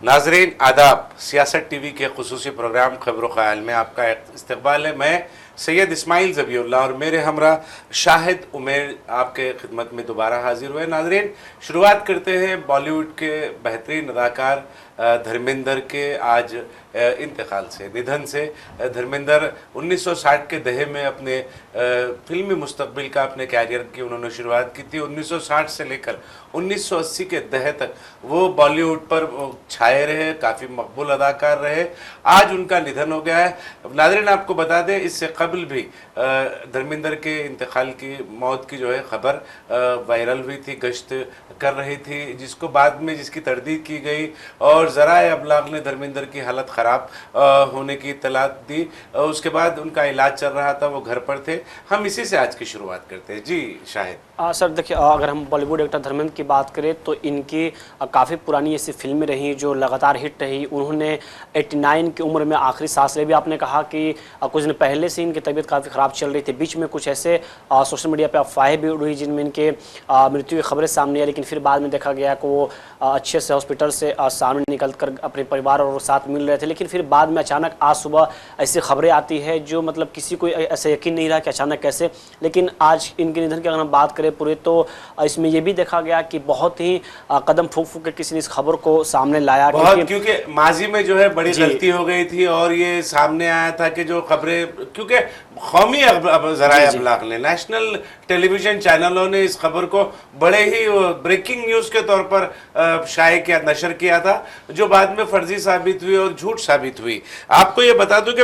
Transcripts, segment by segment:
नाजरीन आदाब, सियासत टीवी के खुसूसी प्रोग्राम खबर ख्याल में आपका इस्तकबाल है। मैं सैयद इस्माइल ज़बीउल्लाह और मेरे हमरा शाहिद उमेर आपके खिदमत में दोबारा हाजिर हुए। नाजरीन, शुरुआत करते हैं बॉलीवुड के बेहतरीन अदाकार धर्मेंद्र के आज इंतकाल से, निधन से। धर्मेंद्र 1960 के दहे में अपने फिल्मी मुस्तकबिल का, अपने कैरियर की उन्होंने शुरुआत की थी। 1960 से लेकर 1980 के दहे तक वो बॉलीवुड पर छाए रहे, काफ़ी मकबूल अदाकार रहे। आज उनका निधन हो गया है। नाज़रीन, आपको बता दें, इससे कबल भी धर्मेंद्र के इंतकाल की, मौत की जो है खबर वायरल हुई थी, गश्त कर रही थी, जिसको बाद में जिसकी तरदीद की गई और ज़राए अबलाग ने धर्मेंद्र की हालत ख़राब होने की इत्तला दी। उसके बाद उनका इलाज चल रहा था, वो घर पर थे। हम इसी से आज की शुरुआत करते हैं। जी शाहिद। सर देखिए, अगर हम बॉलीवुड एक्टर धर्मेंद्र की बात करें तो इनकी काफ़ी पुरानी ऐसी फिल्में रहीं जो लगातार हिट रही। उन्होंने 89 की उम्र में आखिरी सांस ले भी, आपने कहा कि कुछ दिन पहले से इनकी तबीयत काफ़ी ख़राब चल रही थी। बीच में कुछ ऐसे सोशल मीडिया पे अफवाहें भी उड़ी जिनमें इनके मृत्यु की खबरें सामने आई, लेकिन फिर बाद में देखा गया कि वो अच्छे से हॉस्पिटल से सामने निकल कर अपने परिवार और साथ मिल रहे थे। लेकिन फिर बाद में अचानक आज सुबह ऐसी खबरें आती है जो मतलब किसी को ऐसा यकीन नहीं रहा कि अचानक कैसे। लेकिन आज इनके निधन की अगर हम बात करें पूरे, तो इसमें यह भी देखा गया कि बहुत ही कदम फूंक फूंक के किसी ने इस खबर को सामने लाया, क्योंकि माजी में जो है बड़ी गलती हो गई थी और ये सामने आया था कि जो खबरें, क्योंकि कौमी ज़राए अबलाग ने, नेशनल टेलीविजन चैनलों ने इस खबर को बड़े ही ब्रेकिंग न्यूज़ के तौर पर शाये किया, नशर किया था, जो बाद में फर्जी साबित हुई और झूठ साबित हुई। आपको ये बता दूं कि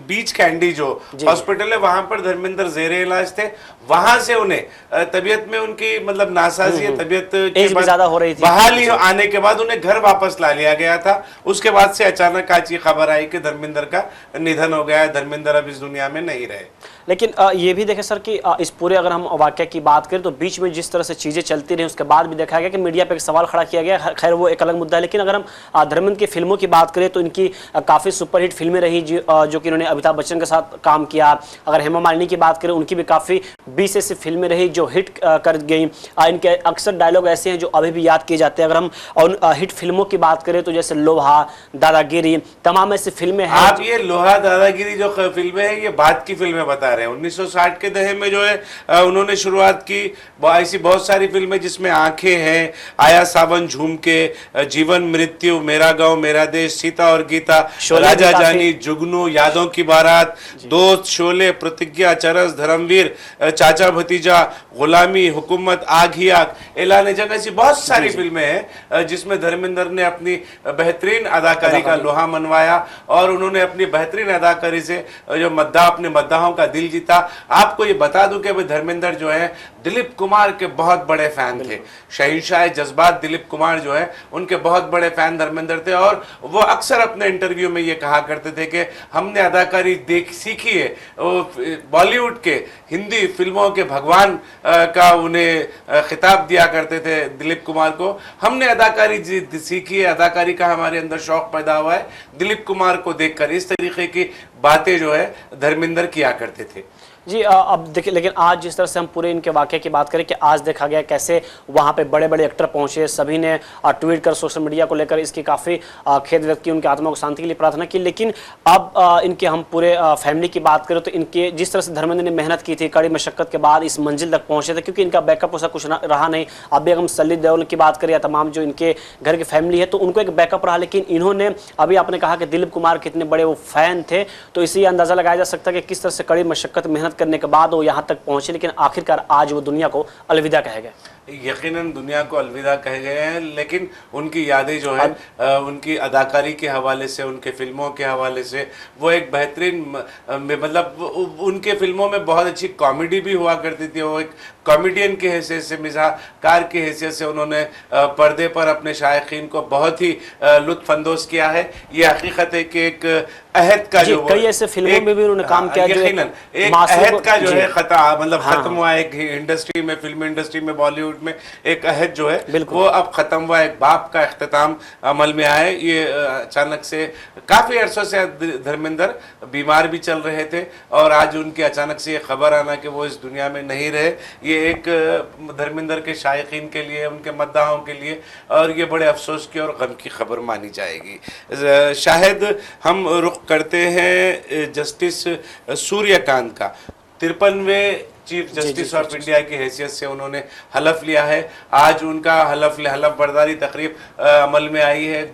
बीच कैंडी जो हॉस्पिटल है, वहां पर धर्मेंद्र ज़ेरे इलाज थे। वहां से उन्हें तबीयत में उनकी मतलब नासाजी, तबीयत ज्यादा हो रही थी, बहाली आने के बाद उन्हें घर वापस ला लिया गया था। उसके बाद से अचानक आज ये खबर आई कि धर्मेंद्र का निधन हो गया है, धर्मेंद्र अब इस दुनिया में नहीं रहे। लेकिन ये भी देखें सर कि इस पूरे अगर हम वाक़या की बात करें तो बीच में जिस तरह से चीज़ें चलती रही, उसके बाद भी देखा गया कि मीडिया पे एक सवाल खड़ा किया गया। खैर वो एक अलग मुद्दा है। लेकिन अगर हम धर्मेंद्र की फिल्मों की बात करें तो इनकी काफ़ी सुपरहिट फिल्में रही जो कि इन्होंने अमिताभ बच्चन के साथ काम किया। अगर हेमा मालिनी की बात करें, उनकी भी काफ़ी 20 ऐसी फिल्में रही जो हिट कर गई। इनके अक्सर डायलॉग ऐसे हैं जो अभी भी याद किए जाते हैं। अगर हम हिट फिल्मों की बात करें तो जैसे लोहा, दादागिरी, तमाम ऐसी फिल्में हैं। आप ये लोहा, दादागिरी जो फिल्में हैं, ये बाद की फिल्में बता रहे हैं। 1960 के दहे में जो है उन्होंने शुरुआत की। ऐसी बहुत सारी फिल्में जिसमें आंखें हैं, आया सावन झूम के, जीवन मृत्यु, मेरा गांव मेरा देश, सीता और गीता, राजा जानी, जुगनू, यादों की बारात, दोस्त, शोले, प्रतिज्ञा, चरस, धर्मवीर, चाचा भतीजा, गुलामी, हुकूमत, आग ही आग, ऐलान जंग, ऐसी बहुत सारी फिल्में हैं जिसमें धर्मेंद्र ने अपनी बेहतरीन अदाकारी का लोहा मनवाया और उन्होंने अपनी बेहतरीन अदाकारी से जो अपने मद्दाहों का दिल जीता। आपको ये बता दूं कि धर्मेंद्र जो है दिलीप कुमार के बहुत बड़े फैन थे। शहंशाह जज्बात दिलीप कुमार जो है उनके बहुत बड़े फैन धर्मेंद्र थे और वो अक्सर अपने इंटरव्यू में ये कहा करते थे कि हमने अदाकारी सीखी है बॉलीवुड के, हिंदी फिल्मों के भगवान का उन्हें खिताब दिया करते थे दिलीप कुमार को। हमने अदाकारी सीखी है, अदाकारी का हमारे अंदर शौक पैदा हुआ है दिलीप कुमार को देखकर। इस तरीके की बातें जो है धर्मेंद्र किया करते थे। जी अब देखिए, लेकिन आज जिस तरह से हम पूरे इनके वाक़े की बात करें कि आज देखा गया कैसे वहाँ पे बड़े बड़े एक्टर पहुँचे, सभी ने ट्वीट कर सोशल मीडिया को लेकर इसकी काफ़ी खेद व्यक्त की, उनकी आत्मा को शांति के लिए प्रार्थना की। लेकिन अब इनके हम पूरे फैमिली की बात करें तो इनके जिस तरह से धर्मेंद्र ने मेहनत की थी, कड़ी मशक्क़त के बाद इस मंजिल तक पहुँचे थे, क्योंकि इनका बैकअप ऐसा कुछ रहा नहीं। अब भी अगर हम सल्ली देओल की बात करें या तमाम जो इनके घर की फैमिली है तो उनको एक बैकअप रहा। लेकिन इन्होंने अभी आपने कहा कि दिलीप कुमार कितने बड़े वो फ़ैन थे, तो इसी अंदाज़ा लगाया जा सकता है कि किस तरह से कड़ी मशक्क़त मेहनत करने के बाद वो यहाँ तक पहुँचे। लेकिन आखिरकार आज वो दुनिया को अलविदा कहे गए। यकीनन दुनिया को अलविदा कहे गए हैं, लेकिन उनकी यादें जो है उनकी अदाकारी के हवाले से, उनके फिल्मों के हवाले से, वो एक बेहतरीन मतलब उनके फिल्मों में बहुत अच्छी कॉमेडी भी हुआ करती थी। वो एक कॉमेडियन के हैसियत से, मिजाकार की हैसियत से उन्होंने पर्दे पर अपने शायकीन को बहुत ही लुत्फ़अंदोज़ किया है। ये हकीकत है कि एक अहद का जो कई ऐसे फिल्मों में भी उन्होंने काम किया, यकीनन एक अहद का जो है खता मतलब खत्म हुआ एक इंडस्ट्री में, फिल्म इंडस्ट्री में, बॉलीवुड में एक अहद जो है बिल्कुल। वो अब खत्म हुआ, एक बाप का इख्तिताम अमल में आए। ये अचानक से काफी अरसों से धर्मेंद्र बीमार भी चल रहे थे और आज उनकी अचानक से ये खबर आना कि वो इस दुनिया में नहीं रहे, ये एक धर्मेंद्र के शायकीन के लिए, उनके मद्दाहों के लिए और ये बड़े अफसोस की और गम की खबर मानी जाएगी। शायद हम रुख करते हैं जस्टिस सूर्यकांत का। 53वें चीफ जस्टिस ऑफ इंडिया की हैसियत से उन्होंने हलफ लिया है। आज उनका हलफ बर्दारी तकरीब अमल में आई है।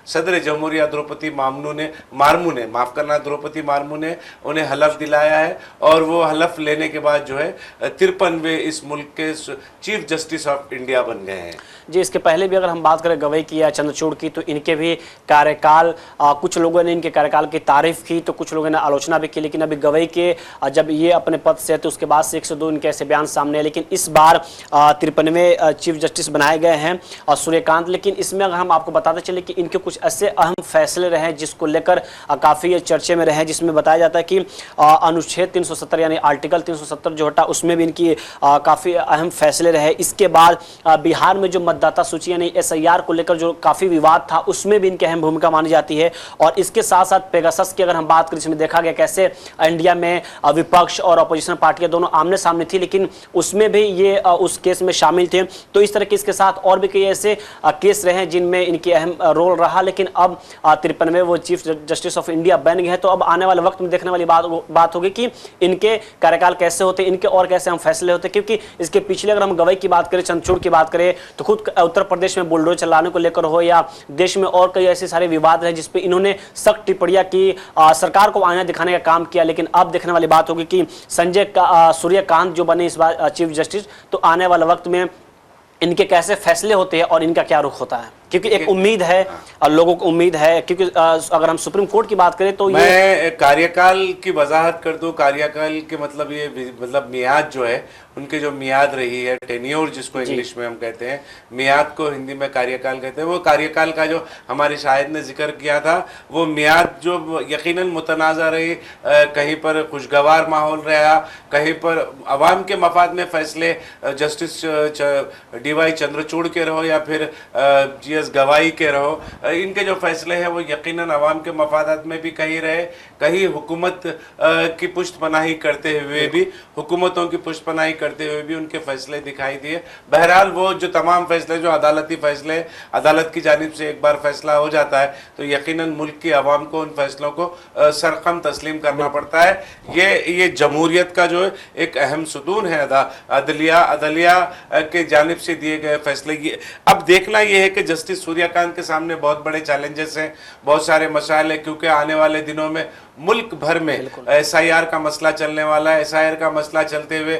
सदर जमहूरिया द्रौपदी द्रौपदी मार्मू ने उन्हें हलफ दिलाया है और वो हलफ लेने के बाद जो है 53वें इस मुल्क के चीफ जस्टिस ऑफ इंडिया बन गए हैं। जी, इसके पहले भी अगर हम बात करें गवई की या चंद्रचूड़ की, तो इनके भी कार्यकाल, कुछ लोगों ने इनके कार्यकाल की तारीफ की तो कुछ लोगों ने आलोचना भी की। लेकिन अभी गवई के जब ये अपने पद से तो उसके बाद से 102 इनके ऐसे बयान सामने है। लेकिन इस बार 53वें चीफ जस्टिस बनाए गए हैं सूर्यकांत। लेकिन इसमें अगर हम आपको बताते चले कि इनके कुछ ऐसे अहम फैसले रहे जिसको लेकर काफ़ी चर्चे में रहे, जिसमें बताया जाता है कि अनुच्छेद 370 यानी आर्टिकल 370 जो हटा, उसमें भी इनकी काफ़ी अहम फैसले रहे। इसके बाद बिहार में जो मतदाता सूची यानी SIR को लेकर जो काफ़ी विवाद था, उसमें भी इनकी अहम भूमिका मानी जाती है। और इसके साथ साथ पेगासस की अगर हम बात करें, इसमें देखा गया कैसे इंडिया में विपक्ष और अपोजिशन पार्टियां दोनों आमने सामने थी, लेकिन उसमें भी ये उस केस में शामिल थे। तो इस तरह के इसके साथ और भी कई ऐसे केस रहे जिनमें इनकी अहम रोल रहा। लेकिन अब 53वें वो चीफ जस्टिस ऑफ इंडिया बन गए हैं। तो अब आने वाले वक्त में देखने वाली बात होगी कि इनके कार्यकाल कैसे होते, इनके और कैसे हम फैसले होते। क्योंकि इसके पिछले अगर हम गवई की बात करें, चंद्रचूड़ की बात करें, तो खुद उत्तर प्रदेश में बुलडोजर चलाने को लेकर हो या देश में और कई ऐसे सारे विवाद हैं जिसपे इन्होंने सख्त टिप्पणियां की, सरकार को आईना दिखाने का काम किया। लेकिन अब देखने वाली बात होगी कि सूर्यकांत जो बने इस बार चीफ जस्टिस, तो आने वाले वक्त में इनके कैसे फैसले होते हैं और इनका क्या रुख होता है। क्योंकि एक उम्मीद है, लोगों को उम्मीद है, क्योंकि अगर हम सुप्रीम कोर्ट की बात करें तो मैं कार्यकाल की वजाहत कर दूं। कार्यकाल के मतलब ये मतलब मियाद जो है, उनकी जो मियाद रही है, टेन्योर जिसको इंग्लिश में हम कहते हैं, मियाद को हिंदी में कार्यकाल कहते हैं। वो कार्यकाल का जो हमारे शाहिद ने जिक्र किया था, वो मियाद जो यकीनन मुतनाज़ा रही, कहीं पर खुशगवार माहौल रहा, कहीं पर अवाम के मफाद में फैसले जस्टिस DY चंद्रचूड़ के रहो या फिर GS गवाही के रहो, इनके जो फैसले हैं वो यकीनन अवाम के मफादात में भी कहीं रहे, कहीं हुकूमत की पुष्टपनाही करते हुए भी, हुकूमतों की पुष्टपनाही करते हुए भी उनके फैसले दिखाई दिए। बहरहाल वो जो तमाम फैसले जो अदालती फैसले, अदालत की जानिब से एक बार फैसला हो जाता है तो यकीनन मुल्क की आवाम को उन फैसलों को सरखम तस्लीम करना पड़ता है। ये जमहूरियत का जो एक अहम सुतून है अदलिया के जानिब से दिए गए फैसले। अब देखना यह है कि जस्टिस सूर्यकांत के सामने बहुत बड़े चैलेंजेस हैं, बहुत सारे मसाइल हैं, क्योंकि आने वाले दिनों में मुल्क भर में SIR का मसला चलने वाला है। SIR का मसला चलते हुए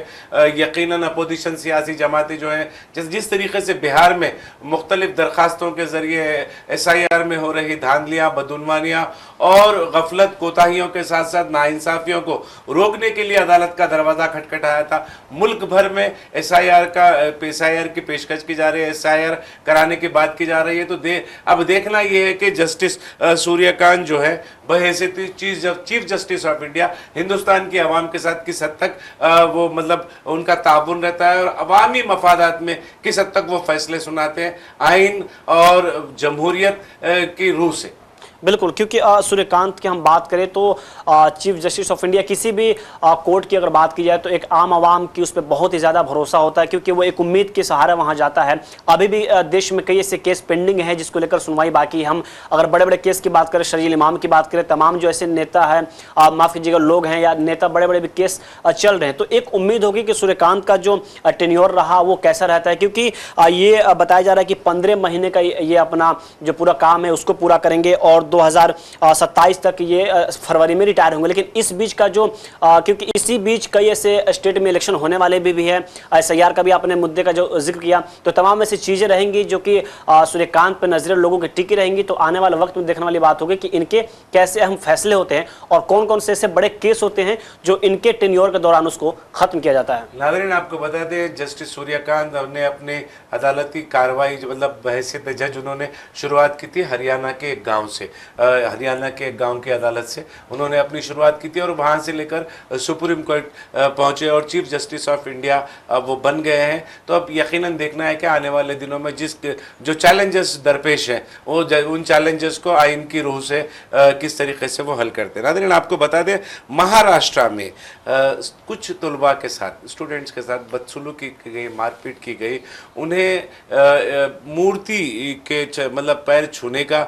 यकीनन अपोजिशन सियासी जमातें जो हैं, जिस तरीके से बिहार में मुख्तलिफ दरखास्तों के ज़रिए SIR में हो रही धांधलियाँ, बदउनवानियाँ और गफलत कोताहियों के साथ साथ नाइंसाफ़ियों को रोकने के लिए अदालत का दरवाज़ा खटखटाया था। मुल्क भर में SIR की पेशकश की जा रही है, SIR कराने की बात की जा रही है। तो अब देखना यह है कि जस्टिस सूर्यकांत जो है बहैसियत chief justice of India Hindustan की आवाम के साथ किस हद तक वो मतलब उनका ताउन रहता है और अवामी मफादात में किस हद तक वो फैसले सुनाते हैं आइन और जमहूरियत की रूह से। बिल्कुल, क्योंकि सूर्यकांत की हम बात करें तो चीफ जस्टिस ऑफ इंडिया किसी भी कोर्ट की अगर बात की जाए तो एक आम आवाम की उस पर बहुत ही ज़्यादा भरोसा होता है, क्योंकि वो एक उम्मीद के सहारा वहाँ जाता है। अभी भी देश में कई ऐसे केस पेंडिंग है जिसको लेकर सुनवाई बाकी है। हम अगर बड़े बड़े केस की बात करें, शरील इमाम की बात करें, तमाम जो ऐसे नेता हैं, माफ़ कीजिएगा, लोग हैं या नेता, बड़े बड़े भी केस चल रहे हैं। तो एक उम्मीद होगी कि सूर्यकांत का जो टेन्योर रहा वो कैसा रहता है, क्योंकि ये बताया जा रहा है कि 15 महीने का ये अपना जो पूरा काम है उसको पूरा करेंगे और 2027 तक ये फरवरी में रिटायर होंगे। लेकिन इस बीच का जो क्योंकि इसी बीच कई ऐसे स्टेट में इलेक्शन होने वाले भी है, SIR का भी आपने मुद्दे का जो जिक्र किया, तो तमाम ऐसी चीज़ें रहेंगी जो कि सूर्यकांत पर नजरें लोगों की टिकी रहेंगी। तो आने वाले वक्त में देखने वाली बात होगी कि इनके कैसे अहम फैसले होते हैं और कौन कौन से ऐसे बड़े केस होते हैं जो इनके टेन्योर के दौरान उसको खत्म किया जाता है। नाज़रीन, आपको बता दें जस्टिस सूर्यकांत ने अपनी अदालती कार्रवाई मतलब बहैसियत जज उन्होंने शुरुआत की थी हरियाणा के एक गाँव से। हरियाणा के एक गांव की अदालत से उन्होंने अपनी शुरुआत की थी और वहां से लेकर सुप्रीम कोर्ट पहुंचे और चीफ जस्टिस ऑफ इंडिया वो बन गए हैं। तो अब यकीनन देखना है कि आने वाले दिनों में जो चैलेंजेस दरपेश हैं वो उन चैलेंजेस को आइन की रूह से किस तरीके से वो हल करते हैं। नाज़रीन, आपको बता दें, महाराष्ट्र में कुछ तलबा के साथ, स्टूडेंट्स के साथ बदसलूकी की गई, मारपीट की गई। उन्हें मूर्ति के मतलब पैर छूने का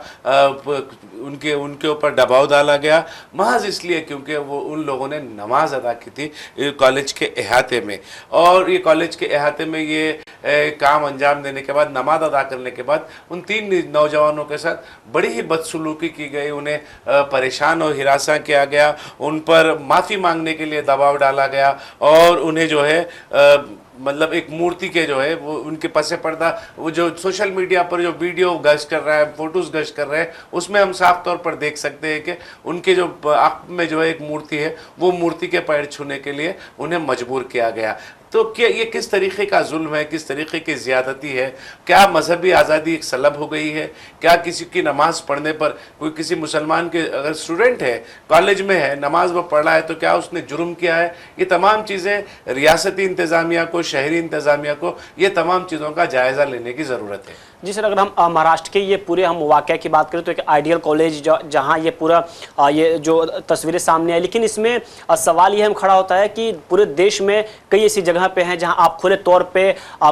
उनके ऊपर दबाव डाला गया, महज इसलिए क्योंकि वो उन लोगों ने नमाज अदा की थी कॉलेज के अहाते में। और ये कॉलेज के अहाते में ये काम अंजाम देने के बाद, नमाज अदा करने के बाद, उन 3 नौजवानों के साथ बड़ी ही बदसलूकी की गई। उन्हें परेशान और हिरासा किया गया, उन पर माफ़ी मांगने के लिए दबाव डाला गया और उन्हें जो है मतलब एक मूर्ति के जो है वो उनके पसे पर्दा, वो जो सोशल मीडिया पर जो वीडियो गश्त कर रहा है, फोटोज़ गश्त कर रहे हैं, उसमें हम साफ तौर पर देख सकते हैं कि उनके जो आँख में जो है एक मूर्ति है, वो मूर्ति के पैर छूने के लिए उन्हें मजबूर किया गया। तो क्या ये किस तरीके का जुल्म है, किस तरीके की ज़्यादती है? क्या मजहबी आज़ादी एक सलब हो गई है? क्या किसी की नमाज़ पढ़ने पर, कोई किसी मुसलमान के अगर स्टूडेंट है, कॉलेज में है, नमाज वो पढ़ रहा है, तो क्या उसने जुर्म किया है? ये तमाम चीज़ें रियासती इंतज़ामिया को, शहरी इंतज़ामिया को, ये तमाम चीज़ों का जायज़ा लेने की ज़रूरत है। जी सर, अगर हम महाराष्ट्र के ये पूरे हम वाक़या की बात करें तो एक आइडियल कॉलेज जहाँ ये पूरा ये जो तस्वीरें सामने आई, लेकिन इसमें सवाल ये हम खड़ा होता है कि पूरे देश में कई ऐसी जगह पे हैं जहाँ आप खुले तौर पे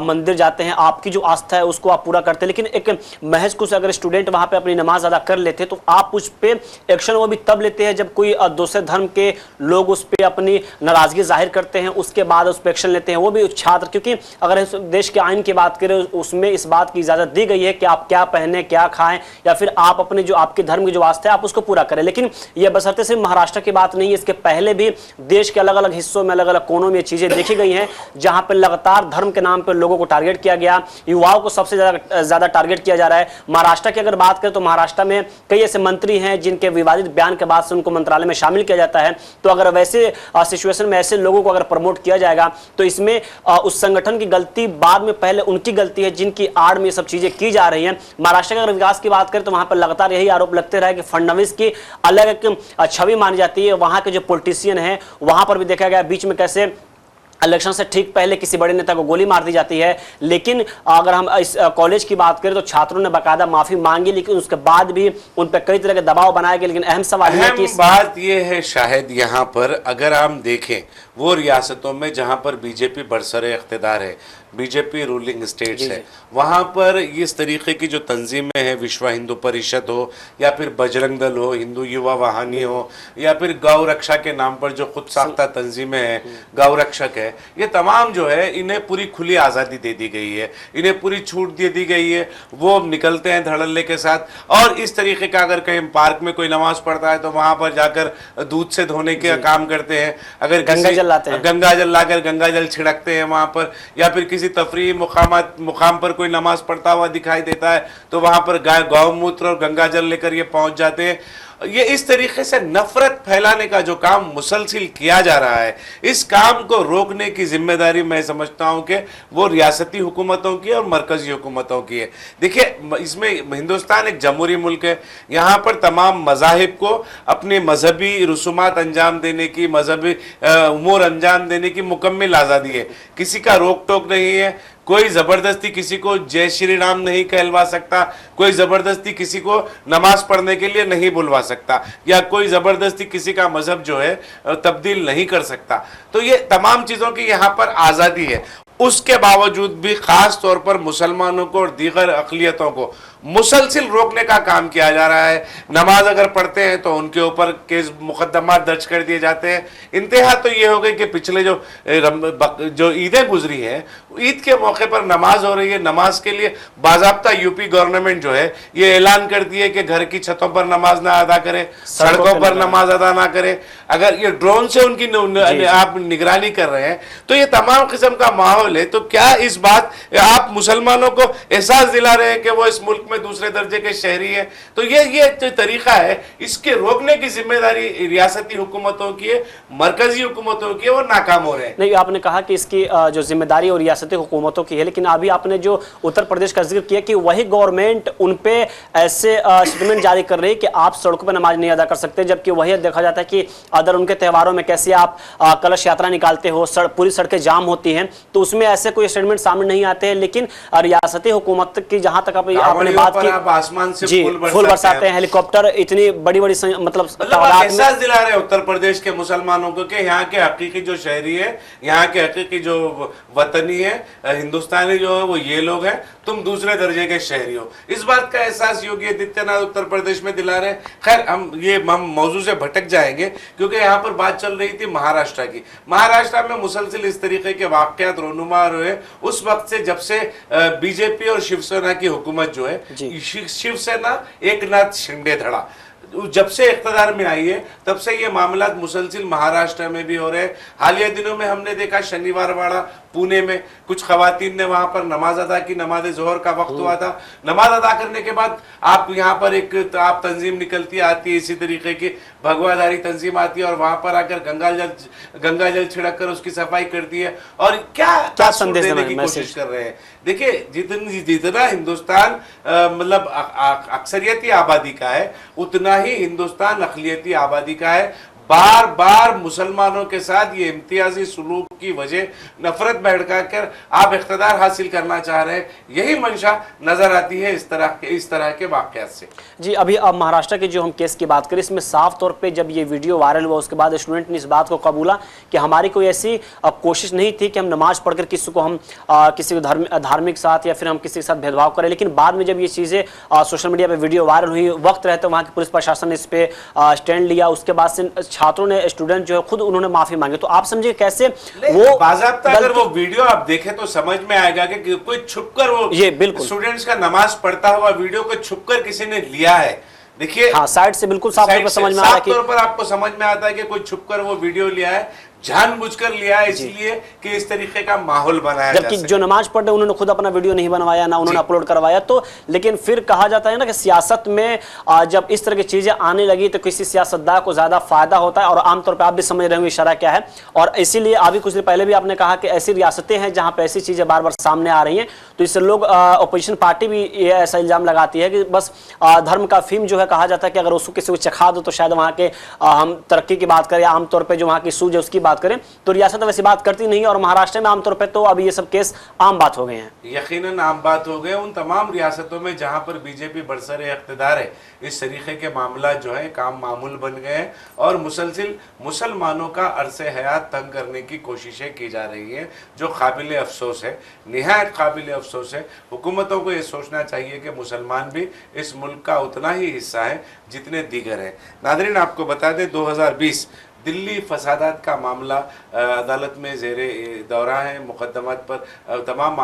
मंदिर जाते हैं, आपकी जो आस्था है उसको आप पूरा करते हैं, लेकिन एक महज कुछ अगर स्टूडेंट वहाँ पे अपनी नमाज अदा कर लेते तो आप उस पर एक्शन वो भी तब लेते हैं जब कोई दूसरे धर्म के लोग उस पर अपनी नाराज़गी जाहिर करते हैं, उसके बाद उस पर एक्शन लेते हैं, वो भी छात्र। क्योंकि अगर इस देश के आइन की बात करें उसमें इस बात की इजाज़त दी गई है कि आप क्या पहने, क्या खाएं, या फिर आप अपने जो आपके धर्म की जो आस्था है आप उसको पूरा करें। लेकिन यह बशर्ते सिर्फ महाराष्ट्र की बात नहीं है, इसके पहले भी देश के अलग अलग हिस्सों में, अलग अलग कोनों में ये चीजें देखी गई हैं जहां पर लगातार धर्म के नाम पर लोगों को टारगेट किया गया, युवाओं को सबसे ज्यादा टारगेट किया जा रहा है। महाराष्ट्र की अगर बात करें तो महाराष्ट्र में कई ऐसे मंत्री हैं जिनके विवादित बयान के बाद से उनको मंत्रालय में शामिल किया जाता है। तो अगर वैसे सिचुएशन में ऐसे लोगों को अगर प्रमोट किया जाएगा तो इसमें उस संगठन की गलती बाद में पहले उनकी गलती है जिनकी आड़ में ये सब चीजें की जा रही हैं। महाराष्ट्र के अगर विकास की बात करें तो वहां पर लगातार यही आरोप लगते रहे कि फडणवीस की अलग एक छवि मानी जाती है। वहां के जो पॉलिटिशियन हैं वहां पर भी देखा गया बीच में कैसे इलेक्शन से ठीक पहले किसी बड़े नेता को गोली मार दी जाती है। लेकिन अगर हम इस कॉलेज की बात करें तो छात्रों ने बाकायदा माफी मांगी, लेकिन उसके बाद भी उन पर कई तरह के दबाव बनाए गए। लेकिन अहम सवाल है कि बात यह है शायद यहाँ पर अगर हम देखें वो रियासतों में जहाँ पर बीजेपी बरसरे इख्तिदार है, बीजेपी रूलिंग स्टेट्स है, वहाँ पर इस तरीके की जो तंजीमें हैं, विश्व हिंदू परिषद हो या फिर बजरंग दल हो, हिंदू युवा वाहिनी हो, या फिर गौ रक्षा के नाम पर जो खुद साख्ता तंजीमें हैं, गौ रक्षक है, ये तमाम जो है इन्हें पूरी खुली आज़ादी दे दी गई है, इन्हें पूरी छूट दे दी गई है। वो निकलते हैं धड़ल्ले के साथ और इस तरीके का अगर कहीं पार्क में कोई नमाज पढ़ता है तो वहाँ पर जाकर दूध से धोने के काम करते हैं। अगर गंगा जल लाकर गंगा जल छिड़कते हैं वहाँ पर, या फिर किसी तफरीही मुकाम पर कोई नमाज पढ़ता हुआ दिखाई देता है तो वहाँ पर गौमूत्र और गंगा जल लेकर ये पहुँच जाते हैं। ये इस तरीके से नफरत फैलाने का जो काम मुसलसिल किया जा रहा है, इस काम को रोकने की जिम्मेदारी मैं समझता हूं कि वो रियासती हुकूमतों की और मरकजी हुकूमतों की है। देखिए, इसमें हिंदुस्तान एक जमहूरी मुल्क है, यहाँ पर तमाम मज़ाहिब को अपने मजहबी रसूमात अंजाम देने की, मजहबी उमूर अंजाम देने की मुकम्मल आज़ादी है। किसी का रोक टोक नहीं है, कोई ज़बरदस्ती किसी को जय श्री राम नहीं कहलवा सकता, कोई ज़बरदस्ती किसी को नमाज पढ़ने के लिए नहीं बुलवा सकता, या कोई ज़बरदस्ती किसी का मजहब जो है तब्दील नहीं कर सकता। तो ये तमाम चीज़ों की यहाँ पर आज़ादी है। उसके बावजूद भी ख़ास तौर पर मुसलमानों को और दीगर अक़लियतों को मुसलसिल रोकने का काम किया जा रहा है। नमाज अगर पढ़ते हैं तो उनके ऊपर केस मुकदमा दर्ज कर दिए जाते हैं। इंतहा तो ये हो गई कि पिछले जो ईदें गुजरी हैं, ईद के मौके पर नमाज हो रही है, नमाज के लिए बाज़ाब्ता यूपी गवर्नमेंट जो है ये ऐलान करती है कि घर की छतों पर नमाज ना अदा करें, सड़कों पर नमाज अदा ना करें। अगर ये ड्रोन से उनकी आप निगरानी कर रहे हैं तो ये तमाम किस्म का माहौल है। तो क्या इस बात आप आप मुसलमानों को एहसास दिला रहे हैं कि वो इस मुल्क में दूसरे दर्जे के शहरी हैं। तो ये जो तरीका है, इसके रोकने की जिम्मेदारी रियासती हुकूमतों की है, मरकजी हुकूमतों की है, वो नाकाम हो रहे हैं। नहीं, आपने कहा कि इसकी जो जिम्मेदारी और रियासती हुकूमतों की है, लेकिन अभी आपने जो उत्तर प्रदेश का जिक्र किया कि वही गवर्नमेंट उन पे ऐसे स्टेटमेंट जारी कर रही है कि आप सड़कों पर नमाज नहीं अदा कर सकते, जबकि वही देखा जाता है कि अदर उनके त्योहारों में कैसे आप कलश यात्रा निकालते हो, पूरी सड़कें जाम होती हैं, तो उसमें ऐसे कोई स्टेटमेंट सामने नहीं आते हैं। लेकिन रियासती हुकूमत की जहां तक आपने बात की, आप आसमान से जी, फूल बरसाते हैं, हेलीकॉप्टर इतनी बड़ी बड़ी मतलब एहसास दिला रहे हैं उत्तर प्रदेश के मुसलमानों को कि यहाँ के हकीकी जो शहरी है, यहाँ के हकीकी जो वतनी है, हिंदुस्तानी जो है, वो ये लोग हैं, तुम दूसरे दर्जे के शहरी हो। इस बात का एहसास योगी आदित्यनाथ उत्तर प्रदेश में दिला रहे हैं। खैर, हम मौजू से भटक जाएंगे, क्योंकि यहाँ पर बात चल रही थी महाराष्ट्र की। महाराष्ट्र में मुसलसिल इस तरीके के वाकयात रोनुमा रहे उस वक्त से, जब से बीजेपी और शिवसेना की हुकूमत जो है, शिवसेना एकनाथ शिंदे धड़ा जब से इख्तिदार में आई है, तब से ये मामला मुसलसिल महाराष्ट्र में भी हो रहे हैं। हालिया दिनों में हमने देखा शनिवार वाड़ा पुणे में कुछ खवातीन ने वहां पर नमाज अदा की, नमाज जोहर का वक्त हुआ था। नमाज अदा करने के बाद आप यहाँ पर आप तंजीम निकलती आती है, इसी तरीके की भगवाधारी तंजीम आती है और वहां पर आकर गंगा जल छिड़क कर उसकी सफाई करती है। और क्या संदेश देने की कोशिश कर रहे हैं। देखिए, जितना हिंदुस्तान मतलब अक्सरियती आबादी का है, उतना ही हिंदुस्तान अक़लियती आबादी का है। बार बार मुसलमानों के साथ ये इम्तियाजी सुलूक की वजह नफरत भड़काकर आप इख्तिदार हासिल करना चाह रहे हैं, यही मंशा नजर आती है इस तरह के वाक़यात से। जी, अभी अब महाराष्ट्र के जो हम केस की बात करें, इसमें साफ तौर पे जब ये वीडियो वायरल हुआ, उसके बाद स्टूडेंट ने इस बात को कबूला कि हमारी कोई ऐसी कोशिश नहीं थी कि हम नमाज पढ़कर किसी को हम किसी को धार्मिक साथ या फिर हम किसी के साथ भेदभाव करें। लेकिन बाद में जब ये चीज़ें सोशल मीडिया पर वीडियो वायरल हुई, वक्त रहते वहाँ की पुलिस प्रशासन ने इस पर स्टैंड लिया। उसके बाद से छात्रों ने, स्टूडेंट जो है, खुद उन्होंने माफी मांगी। तो आप समझिए कैसे वो बाज़ाब्ता अगर वो वीडियो आप देखें तो समझ में आएगा कि कोई छुपकर वो ये बिल्कुल स्टूडेंट्स का नमाज पढ़ता हुआ वीडियो को छुपकर किसी ने लिया है। देखिए, हाँ, साइड से बिल्कुल साफ तौर पर समझ में आ रहा है कि साफ तौर पर आपको समझ में आता है कि कोई छुपकर वो वीडियो लिया है, जानबूझकर लिया है, इसलिए कि इस तरीके का माहौल बनाया जा सके। जबकि जो नमाज पढ़ रहे उन्होंने खुद अपना वीडियो नहीं बनवाया, ना उन्होंने अपलोड करवाया। तो लेकिन फिर कहा जाता है ना कि सियासत में जब इस तरह की चीजें आने लगी तो किसी सियासतदान को ज्यादा फायदा होता है। और आमतौर पर आप भी समझ रहे होंगे इशारा क्या है। और इसीलिए अभी कुछ दिन पहले भी आपने कहा कि ऐसी रियासतें हैं जहां पर ऐसी चीजें बार बार सामने आ रही हैं, तो इससे लोग, अपोजिशन पार्टी भी ये ऐसा इल्जाम लगाती है कि बस धर्म का फीम जो है, कहा जाता है कि अगर उसको किसी को चखा दो तो शायद वहाँ के हम तरक्की की बात करें, आमतौर पर जो वहाँ की सूझ है उसकी बात करें, तो रियासत वैसी बात करती नहीं है। और महाराष्ट्र में आमतौर पे तो अभी ये सब केस आम बात हो गए हैं, यकीनन आम बात हो गए। उन तमाम रियासतों में जहां पर बीजेपी बरसरे इख्तिदार है, इस तरीके के मामला जो है काम मामूल बन गए हैं और मुसलसिल मुसलमानों का अरसे हयात तंग करने की कोशिशें की जा रही हैं, जो काबिल अफसोस है, निहायत काबिल अफसोस है। हुकूमतों को ये सोचना चाहिए कि मुसलमान भी इस मुल्क का उतना ही हिस्सा है जितने दीगर हैं। नादरीन, आपको बता दें 2020 दिल्ली फसादात का मामला अदालत में ज़ेरे दौरा है। मुकदमात पर तमाम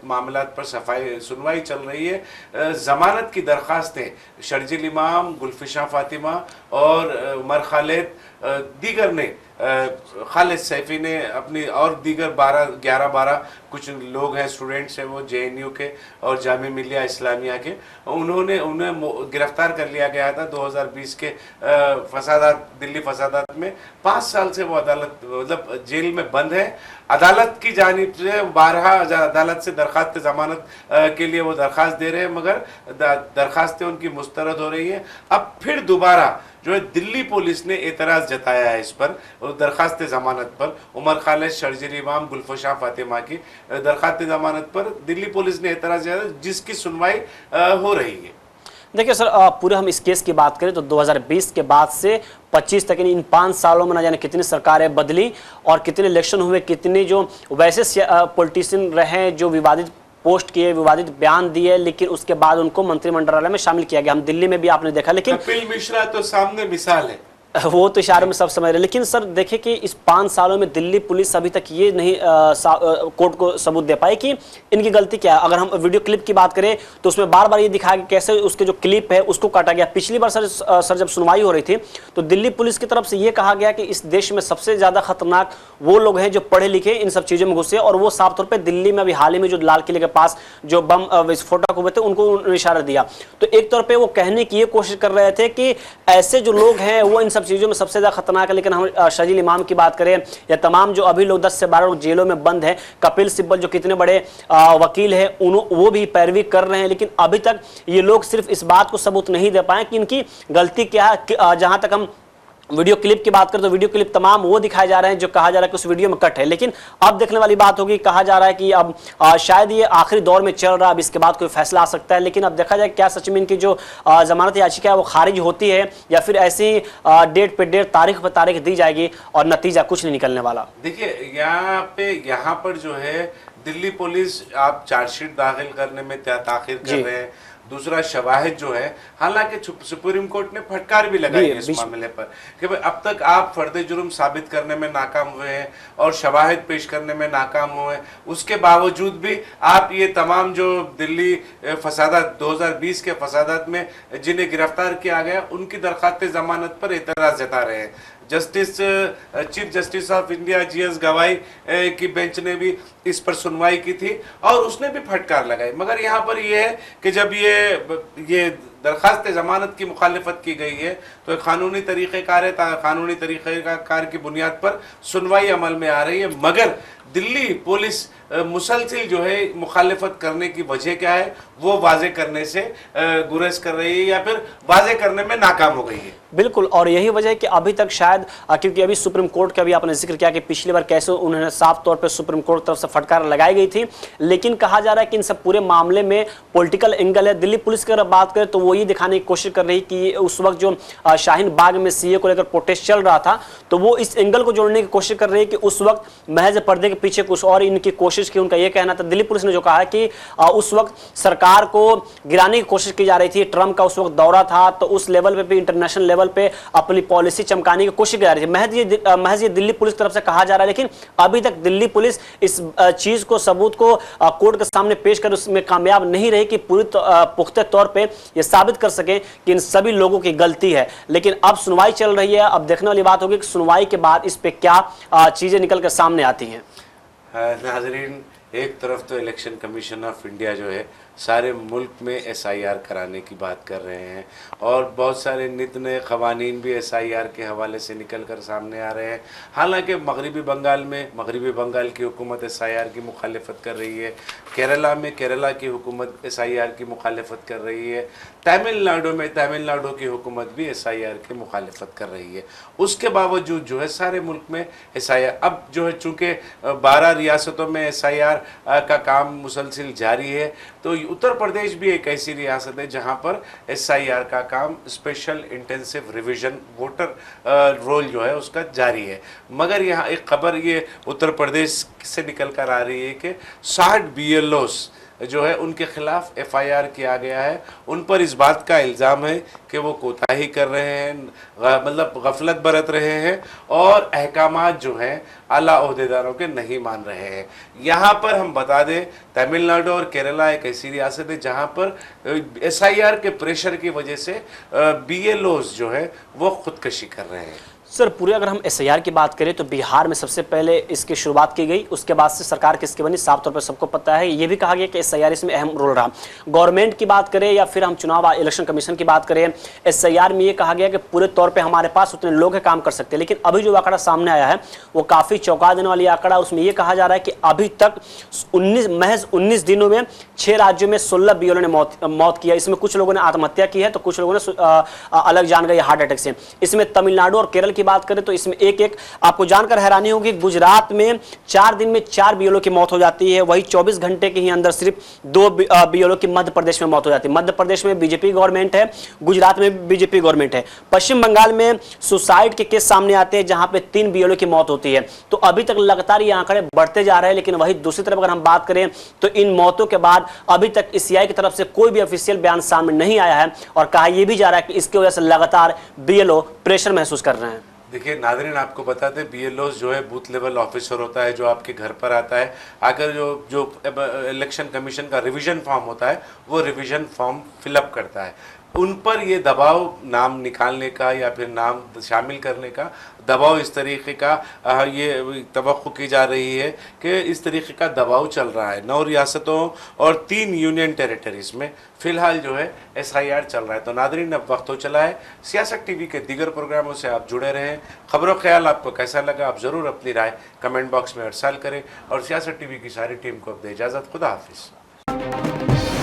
मामलात पर सुनवाई चल रही है। ज़मानत की दरख्वास्तें शर्जिल इमाम, गुलफिशा फातिमा और उमर खालिद दीगर ने, खालिद सैफी ने अपनी, और दीगर 11-12 कुछ लोग हैं, स्टूडेंट्स हैं, वो JNU के और जामिया मिलिया इस्लामिया के, उन्हें गिरफ्तार कर लिया गया था 2020 के फसादात, दिल्ली फसादात में। 5 साल से वो अदालत, मतलब जेल में बंद है। अदालत की जानिब से 12 अदालत से दरख्वास्त जमानत के लिए वो दरख्वास्त दे रहे हैं, मगर दरख्वास्तें उनकी मुस्तरद हो रही हैं। अब फिर दोबारा जो है दिल्ली पुलिस ने एतराज़ जताया है इस पर, दरख्वास्त जमानत पर, उमर खालिद, शर्जिल इमाम, गुलफिशा फातिमा की दरख्वास्त जमानत पर दिल्ली पुलिस ने एतराज़ जताया, जिसकी सुनवाई हो रही है। देखिए सर, पूरे हम इस केस की बात करें तो 2020 के बाद से 25 तक, इन 5 सालों में न जाने कितनी सरकारें बदली और कितने इलेक्शन हुए, कितने जो वैसे पॉलिटिशियन रहे जो विवादित पोस्ट किए, विवादित बयान दिए, लेकिन उसके बाद उनको मंत्रिमंडल में शामिल किया गया। हम दिल्ली में भी आपने देखा। लेकिन कपिल मिश्रा तो सामने मिसाल है। वो तो इशारे में सब समझ रहे, लेकिन सर देखिए कि इस 5 सालों में दिल्ली पुलिस अभी तक ये नहीं कोर्ट को सबूत दे पाई कि इनकी गलती क्या है। अगर हम वीडियो क्लिप की बात करें तो उसमें बार बार ये दिखाया कि कैसे उसके जो क्लिप है उसको काटा गया। पिछली बार सर जब सुनवाई हो रही थी तो दिल्ली पुलिस की तरफ से ये कहा गया कि इस देश में सबसे ज्यादा खतरनाक वो लोग हैं जो पढ़े लिखे इन सब चीजों में घुसे, और वो साफ तौर पर दिल्ली में अभी हाल ही में जो लाल किले के पास जो बम विस्फोटक हुए थे उनको इशारा दिया। तो एक तौर पर वो कहने की ये कोशिश कर रहे थे कि ऐसे जो लोग हैं वो इन सब चीजों में सबसे ज्यादा खतरनाक है। लेकिन हम शजील इमाम की बात करें या तमाम जो अभी लोग 10 से 12 लोग जेलों में बंद हैं, कपिल सिब्बल जो कितने बड़े वकील हैं वो भी पैरवी कर रहे हैं, लेकिन अभी तक ये लोग सिर्फ इस बात को सबूत नहीं दे पाए कि इनकी गलती क्या है। जहां तक हम वीडियो क्लिप की बात करें तो वीडियो क्लिप तमाम वो दिखाए जा रहे हैं जो कहा जा रहा है कि उस वीडियो में कट है, लेकिन अब देखने वाली बात होगी। कहा जा रहा है कि अब शायद ये आखिरी दौर में चल रहा है, अब इसके बाद कोई फैसला आ सकता है। लेकिन अब देखा जाए क्या सच में इनकी जो जमानत याचिका है वो खारिज होती है या फिर ऐसी डेट पे डेट तारीख पर तारीख दी जाएगी और नतीजा कुछ नहीं निकलने वाला। देखिए यहाँ पर जो है दिल्ली पुलिस आप चार्जशीट दाखिल करने में ताखिर कर रहे हैं। दूसरा शवाहिद जो है, हालांकि सुप्रीम कोर्ट ने फटकार भी लगाई है इस मामले पर कि भाई अब तक आप फर्द जुर्म साबित करने में नाकाम हुए हैं और शवाहिद पेश करने में नाकाम हुए हैं, उसके बावजूद भी आप ये तमाम जो दिल्ली फसादात 2020 के फसादात में जिन्हें गिरफ्तार किया गया उनकी दरखास्त जमानत पर एतराज जता रहे हैं। Chief justice of India GS गवाई की बेंच ने भी इस पर सुनवाई की थी और उसने भी फटकार लगाई। मगर यहाँ पर यह है कि जब ये दरखास्त जमानत की मुखालिफत की गई है तो कानूनी तरीक़ेकार है, कानूनी तरीक़ेकार की बुनियाद पर सुनवाई अमल में आ रही है। मगर दिल्ली पुलिस मुसलसिल जो है मुखालिफत करने की वजह क्या है वो वाजे करने से गुरेज कर रही है या फिर वाजे करने में नाकाम हो गई है। बिल्कुल, और यही वजह है कि अभी तक शायद क्योंकि अभी सुप्रीम कोर्ट का भी आपने जिक्र किया कि पिछली बार कैसे उन्होंने साफ तौर पे सुप्रीम कोर्ट तरफ से फटकार लगाई गई थी, लेकिन कहा जा रहा है कि इन सब पूरे मामले में पॉलिटिकल एंगल है। दिल्ली पुलिस की अगर बात करें तो वो ये दिखाने की कोशिश कर रही कि उस वक्त जो शाहीन बाग में CA को लेकर प्रोटेस्ट चल रहा था तो वो इस एंगल को जोड़ने की कोशिश कर रही है कि उस वक्त महज पर्दे के पीछे कुछ और इनकी कोशिश की। उनका यह कहना था, दिल्ली पुलिस ने जो कहा है कि उस वक्त सरकार को गिराने की कोशिश की जा रही थी। ट्रंप का उस वक्त दौरा था तो उस लेवल पे भी इंटरनेशनल लेवल पे अपनी पॉलिसी चमकाने की कोशिश की जा रही थी। महज ये दिल्ली पुलिस की तरफ से कहा जा रहा है, लेकिन अभी तक दिल्ली पुलिस इस चीज को सबूत को कोर्ट के सामने पेश कर उसमें कामयाब नहीं रही कि पूरी पुख्ते तौर पे ये साबित कर सके कि इन सभी लोगों की गलती है। लेकिन अब सुनवाई चल रही है, अब देखने वाली बात होगी कि सुनवाई के बाद इस पे क्या चीजें निकल कर सामने आती हैं। नाजरीन, एक तरफ तो इलेक्शन कमीशन ऑफ इंडिया जो है सारे मुल्क में SIR कराने की बात कर रहे हैं और बहुत सारे नित नए क़वानीन भी SIR के हवाले से निकल कर सामने आ रहे हैं। हालांकि मगरबी बंगाल की हुकूमत SIR की मुखालिफत कर रही है, केरला में केरला की हुकूमत SIR की मुखालिफत कर रही है, तमिलनाडु की हुकूमत भी SIR की मुखालिफत कर रही है। उसके बावजूद जो है सारे मुल्क में SIR अब जो है चूँकि 12 रियासतों में SIR का काम मुसलसिल जारी है, तो उत्तर प्रदेश भी एक ऐसी रियासत है जहां पर SIR का काम special intensive revision voter roll जो है उसका जारी है। मगर यहाँ एक खबर ये उत्तर प्रदेश से निकल कर आ रही है कि 60 BLOs जो है उनके खिलाफ FIR किया गया है। उन पर इस बात का इल्ज़ाम है कि वो कोताही कर रहे हैं, मतलब गफलत बरत रहे हैं और अहकामात जो हैं आला ओहदेदारों के नहीं मान रहे हैं। यहाँ पर हम बता दें तमिलनाडु और केरला एक ऐसी रियासत है जहाँ पर SIR के प्रेशर की वजह से BLOs जो है वो खुदकशी कर रहे हैं। सर पूरे अगर हम SIR की बात करें तो बिहार में सबसे पहले इसकी शुरुआत की गई, उसके बाद से सरकार किसकी बनी साफ तौर पर सबको पता है। ये भी कहा गया कि SIR इसमें अहम रोल रहा। गवर्नमेंट की बात करें या फिर हम चुनाव इलेक्शन कमीशन की बात करें, SIR में ये कहा गया कि पूरे तौर पर हमारे पास उतने लोग हैं काम कर सकते हैं। लेकिन अभी जो आंकड़ा सामने आया है वो काफ़ी चौंका देने वाली आंकड़ा। उसमें यह कहा जा रहा है कि अभी तक महज 19 दिनों में 6 राज्यों में 16 BLO ने मौत किया। इसमें कुछ लोगों ने आत्महत्या की है तो कुछ लोगों ने अलग जान गए हार्ट अटैक से। इसमें तमिलनाडु और केरल की की बात करें तो इसमें एक एक आपको जानकर हैरानी होगी, गुजरात में 4 दिन में 4 बीएलओ की मौत हो जाती है, वही 24 घंटे के ही अंदर सिर्फ 2 बीएलओ की मध्य प्रदेश में मौत हो जाती है। मध्य प्रदेश में बीजेपी गवर्नमेंट है, गुजरात में बीजेपी गवर्नमेंट है। पश्चिम बंगाल में सुसाइड के केस सामने आते हैं जहां पे 3 बीएलओ की मौत होती है। तो अभी तक लगातार ये आंकड़े बढ़ते जा रहे हैं, लेकिन वही दूसरी तरफ अगर हम बात करें तो इन मौतों के बाद अभी तक सीआई की तरफ से कोई भी ऑफिशियल बयान सामने नहीं आया है और कहा यह भी जा रहा है कि इसकी वजह से लगातार बीएलओ प्रेशर महसूस कर रहे हैं। देखिए नादरीन, आपको बताते हैं बीएलओ जो है बूथ लेवल ऑफिसर होता है, जो आपके घर पर आता है आकर जो जो इलेक्शन कमीशन का रिवीजन फॉर्म होता है वो रिवीजन फॉर्म फिलअप करता है। उन पर ये दबाव नाम निकालने का या फिर नाम शामिल करने का दबाव इस तरीके का ये तवक्को की जा रही है कि इस तरीके का दबाव चल रहा है। 9 रियासतों और 3 यूनियन टेरिटरीज में फ़िलहाल जो है एसआईआर चल रहा है। तो नादरीन, अब वक्त हो चला है सियासत टीवी के दीगर प्रोग्रामों से आप जुड़े रहें। खबरों ख्याल आपको कैसा लगा आप ज़रूर अपनी राय कमेंट बॉक्स में अरसाल करें और सियासत टीवी की सारी टीम को अब दे इजाज़त। खुदा हाफिज़।